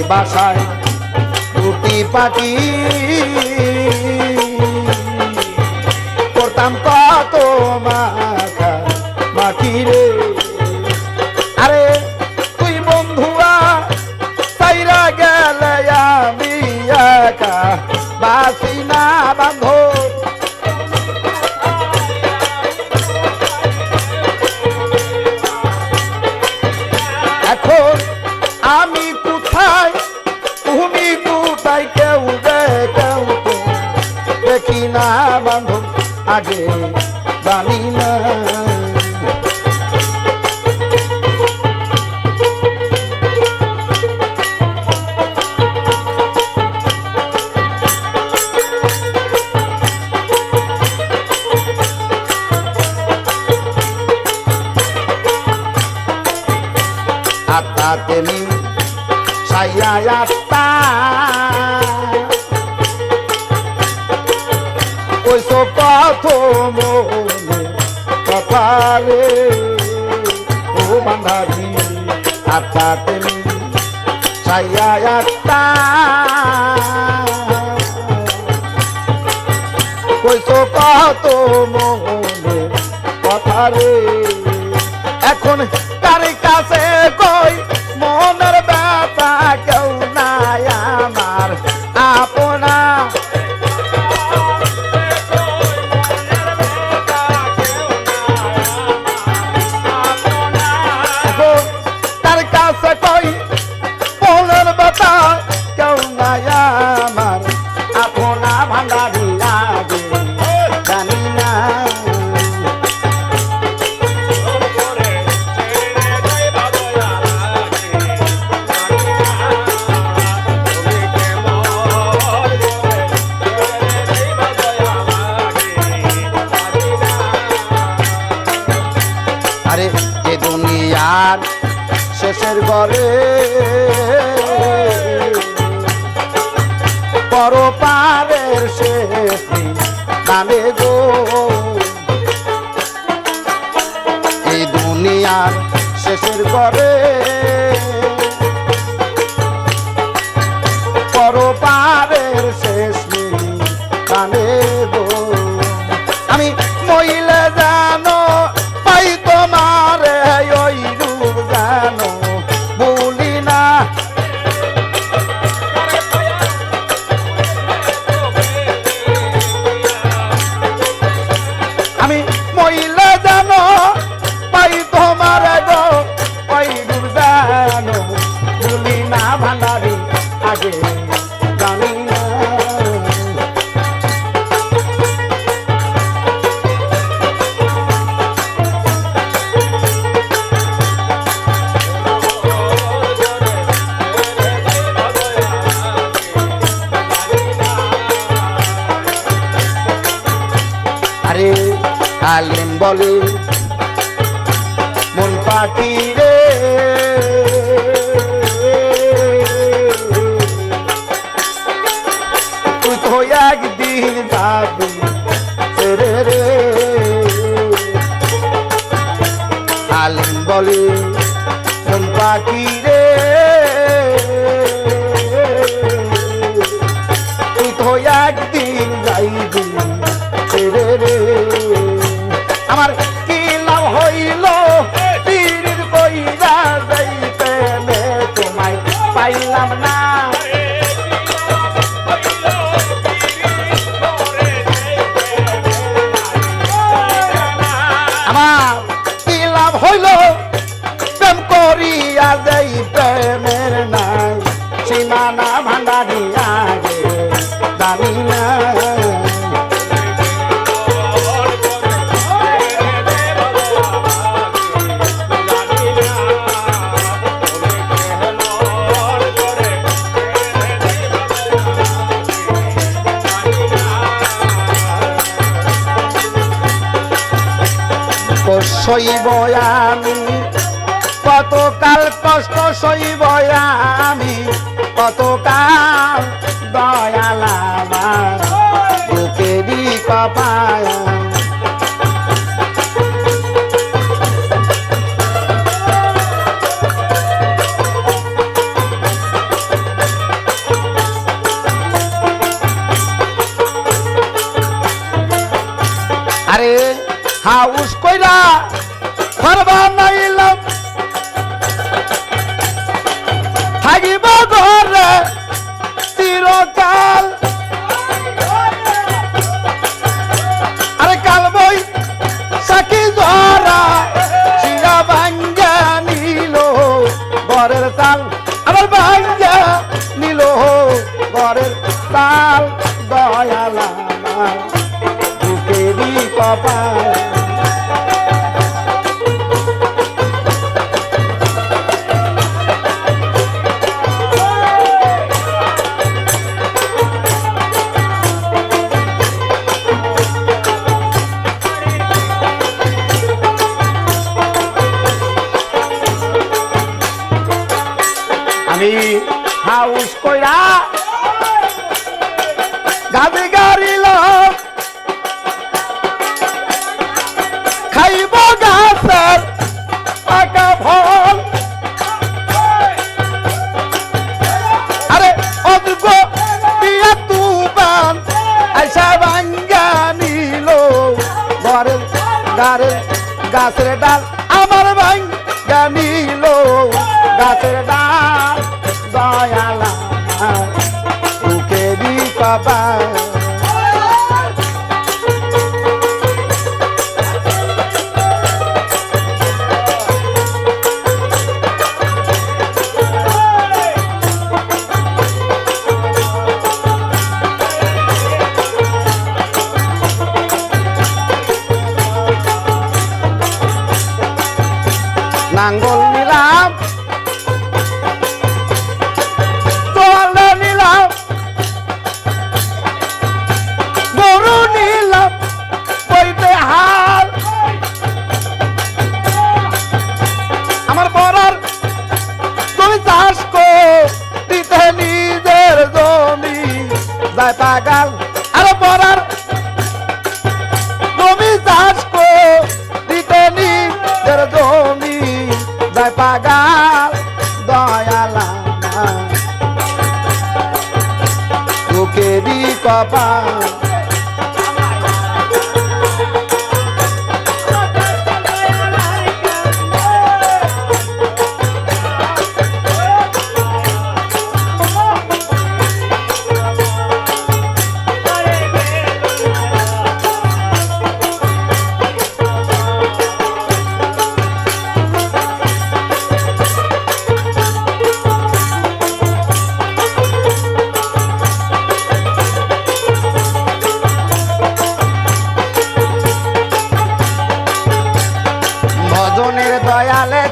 বাসায় রুটি পাটি করতাম কত মাখা মাখি রে। আরে তুই বন্ধুয়া সাইরা গেলে আমি একা বাসি না বান্ধব। এখন আমি কোথায় তুমি কোথায় কেউ কেউ তো দেখি না বান্ধব আগে জানি না। আত্মা তেমি সাইয়া আত্মা ওই সব প্রথম কথা রে ও বান্ধারি। আত্মা তেমি সাইয়া আত্মা ওই সব প্রথম কথা রে। এখন কার কাছে কই মনের ব্যথা কেউ নাই আমার আপনা। কার কাছে কই মনের ব্যথা কেউ নাই আমার আপনা ভান্ডারি লাগে জানি না। আরে এ দুনিয়ার শেষের ঘরে পরপারের শেষ নামে গো। এই দুনিয়ার শেষের ঘরে পরপারের শেষ নামে গো। আমি মহিলা জানো পাই তোমার ওই রূপ জানো বলি না। আমি মহিলা জানো পাই তোমার গো ওই রূপ জানো বলি না ভান্ডারি আগে জানি না। আরে আলিম বলে মন পাখি রে তুই তো একদিন যাবি রে রে। আলিম বলে মন পাখি রে তুই তো একদিন যাইবি রে রে। আমার কি লাভ হইল তীর কইরা যাইতে তোমায় পাইলাম না। আমার কি লাভ হইল প্রেম করিয়া যাই প্রেমের নাই সীমানা ভান্ডারি আগে জানি না। সইব আমি কতকাল কষ্ট সইব আমি কতকাল দয়াল আমার বুকেরই কপাল। থাকিব ঘরে চিরকাল আরে কাল বই সাকি জরা শিরা ভাঙ্গা নিল ঘরের তাল আবার ভাঙ্গা নিল ঘরের তাল দয়ালা বুকেরই কপাল আমি হাউস কইরা গাবি গাড়িল খাইব গাছের পাকা ফল আরে অযোগ্য বিয়া তুবান আইসা ভাঙ্গা নিল ঘরের গাছের ডাল আমার ভাঙ্গা নিল গাছের ডাল দয়ালা বুকেরই কপাল নাঙ্গল নিলাম পাগাল আরো পড়ার জমি চাষ দিতে নিজের জমি যায় পাগাল দয়ালা বুকেরই কপাল দয়ালে